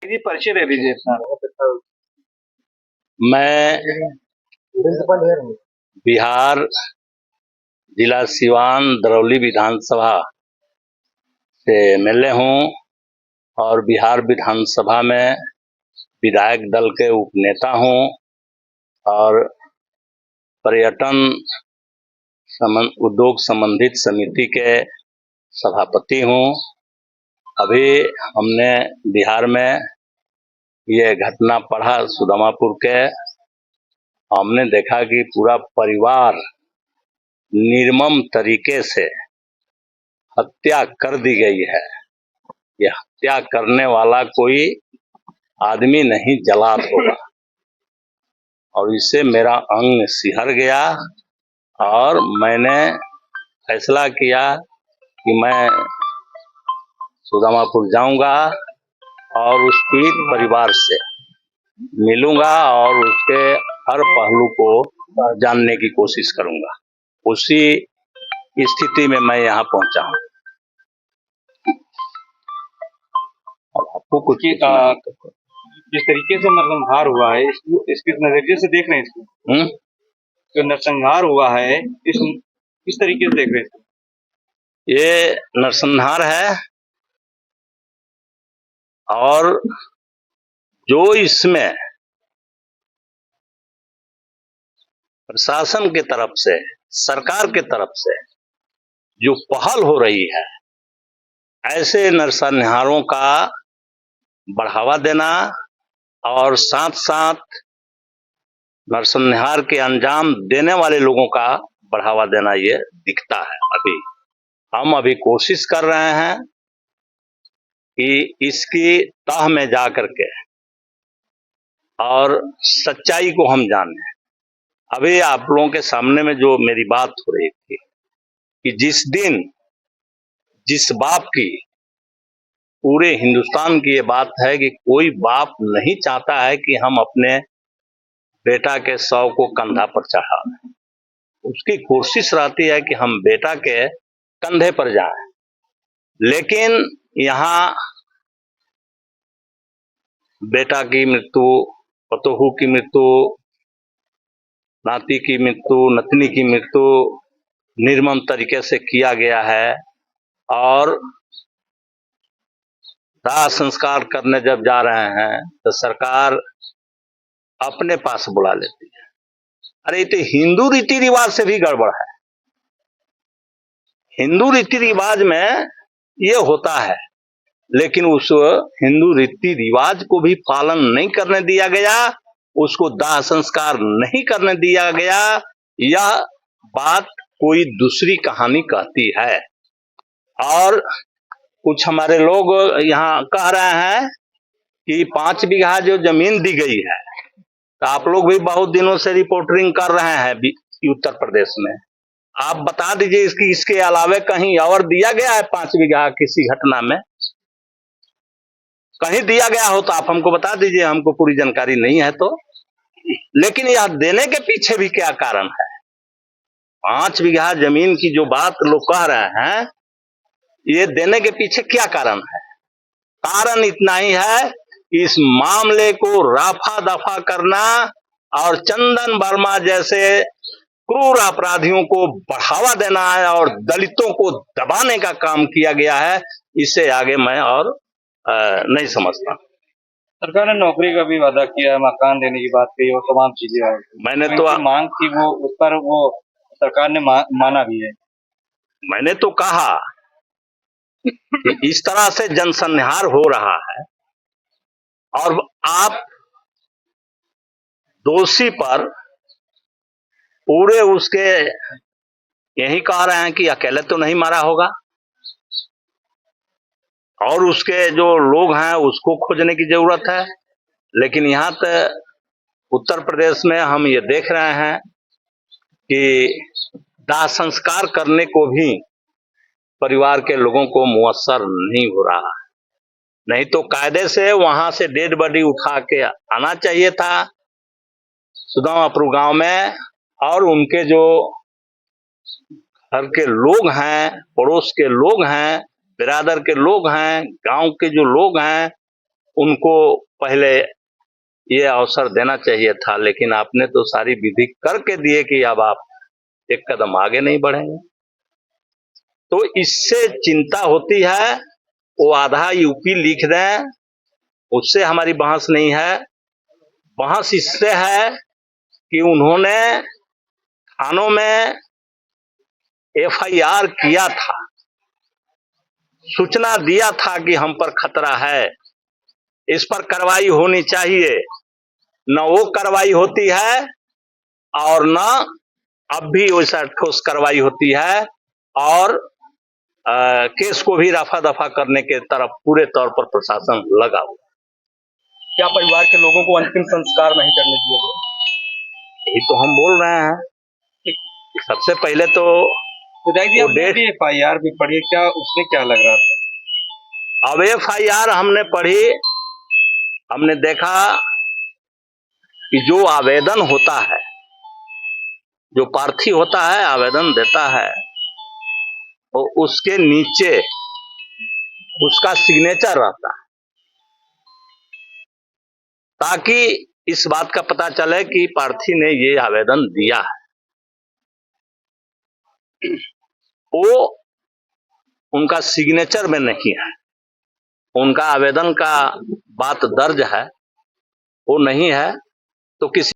जी परिचय दे दीजिए अपना। मैं बिहार जिला सिवान दरौली विधानसभा से एमएलए हूँ और बिहार विधानसभा में विधायक दल के उपनेता हूँ और पर्यटन उद्योग संबंधित समिति के सभापति हूँ। अभी हमने बिहार में ये घटना पढ़ा सुदामापुर के, हमने देखा कि पूरा परिवार निर्मम तरीके से हत्या कर दी गई है। ये हत्या करने वाला कोई आदमी नहीं जलाद होगा और इससे मेरा अंग सिहर गया और मैंने फैसला किया कि मैं सुदामापुर जाऊंगा और उस पीड़ित परिवार से मिलूंगा और उसके हर पहलू को जानने की कोशिश करूंगा। उसी स्थिति में मैं यहाँ पहुंचा हूँ। आपको कुछ जिस तरीके से नरसंहार हुआ है इसके नजरिए से देख रहे हैं इसको, जो नरसंहार हुआ है इस तरीके से देख रहे हैं। ये नरसंहार है और जो इसमें प्रशासन की तरफ से, सरकार की तरफ से जो पहल हो रही है, ऐसे नरसंहारों का बढ़ावा देना और साथ साथ नरसंहार के अंजाम देने वाले लोगों का बढ़ावा देना, ये दिखता है। हम अभी कोशिश कर रहे हैं कि इसकी तह में जा करके और सच्चाई को हम जानें। अभी आप लोगों के सामने में जो मेरी बात हो रही थी कि जिस दिन जिस बाप की, पूरे हिंदुस्तान की ये बात है कि कोई बाप नहीं चाहता है कि हम अपने बेटा के शव को कंधा पर चढ़ा, उसकी कोशिश रहती है कि हम बेटा के कंधे पर जाएं। लेकिन यहाँ बेटा की मृत्यु, पतोहू की मृत्यु, नाती की मृत्यु, नतनी की मृत्यु निर्मम तरीके से किया गया है और दाह संस्कार करने जब जा रहे हैं तो सरकार अपने पास बुला लेती है। अरे ये तो हिंदू रीति रिवाज से भी गड़बड़ है। हिंदू रीति रिवाज में ये होता है, लेकिन उस हिंदू रीति रिवाज को भी पालन नहीं करने दिया गया, उसको दाह संस्कार नहीं करने दिया गया। यह बात कोई दूसरी कहानी कहती है। और कुछ हमारे लोग यहाँ कह रहे हैं कि 5 बीघा जो जमीन दी गई है, तो आप लोग भी बहुत दिनों से रिपोर्टिंग कर रहे हैं उत्तर प्रदेश में, आप बता दीजिए इसके अलावे कहीं और दिया गया है 5 बीघा किसी घटना में? कहीं दिया गया हो तो आप हमको बता दीजिए, हमको पूरी जानकारी नहीं है तो। लेकिन यह देने के पीछे भी क्या कारण है? 5 बीघा जमीन की जो बात लोग कह रहे हैं, ये देने के पीछे क्या कारण है? कारण इतना ही है कि इस मामले को रफा दफा करना और चंदन वर्मा जैसे क्रूर अपराधियों को बढ़ावा देना है और दलितों को दबाने का काम किया गया है। इससे आगे मैं और नहीं समझता। सरकार ने नौकरी का भी वादा किया है, मकान देने की बात कही और तमाम चीजें हैं। मैंने तो मांग की, वो उस पर वो सरकार ने माना भी है। मैंने तो कहा कि इस तरह से जनसंहार हो रहा है और आप दोषी पर पूरे उसके यही कह रहे हैं कि अकेले तो नहीं मारा होगा और उसके जो लोग हैं उसको खोजने की जरूरत है। लेकिन यहाँ तक उत्तर प्रदेश में हम ये देख रहे हैं कि दाह संस्कार करने को भी परिवार के लोगों को मुयस्सर नहीं हो रहा है। नहीं तो कायदे से वहां से डेड बॉडी उठा के आना चाहिए था सुदामापुर गांव में, और उनके जो घर के लोग हैं, पड़ोस के लोग हैं, बिरादर के लोग हैं, गांव के जो लोग हैं, उनको पहले ये अवसर देना चाहिए था, लेकिन आपने तो सारी विधि करके दिए कि अब आप एक कदम आगे नहीं बढ़ेंगे। तो इससे चिंता होती है, वो आधा यूपी लिख दें, उससे हमारी बहस नहीं है। बहस इससे है कि उन्होंने थानों में एफआईआर किया था, सूचना दिया था कि हम पर खतरा है, इस पर कार्रवाई होनी चाहिए। न वो कार्रवाई होती है और न अब भी वैसा ठोस कार्रवाई होती है, और केस को भी रफा दफा करने के तरफ पूरे तौर पर प्रशासन लगा हुआ। क्या परिवार के लोगों को अंतिम संस्कार नहीं करने दिया गया? यही तो हम बोल रहे हैं। सबसे पहले तो एफआईआर भी पढ़ी, क्या उसमें क्या लग रहा था? अब एफआईआर हमने पढ़ी, हमने देखा कि जो आवेदन होता है, जो प्रार्थी होता है आवेदन देता है, तो उसके नीचे उसका सिग्नेचर रहता है, ताकि इस बात का पता चले कि प्रार्थी ने ये आवेदन दिया है। वो उनका सिग्नेचर में नहीं है, उनका आवेदन का बात दर्ज है, वो नहीं है, तो किसी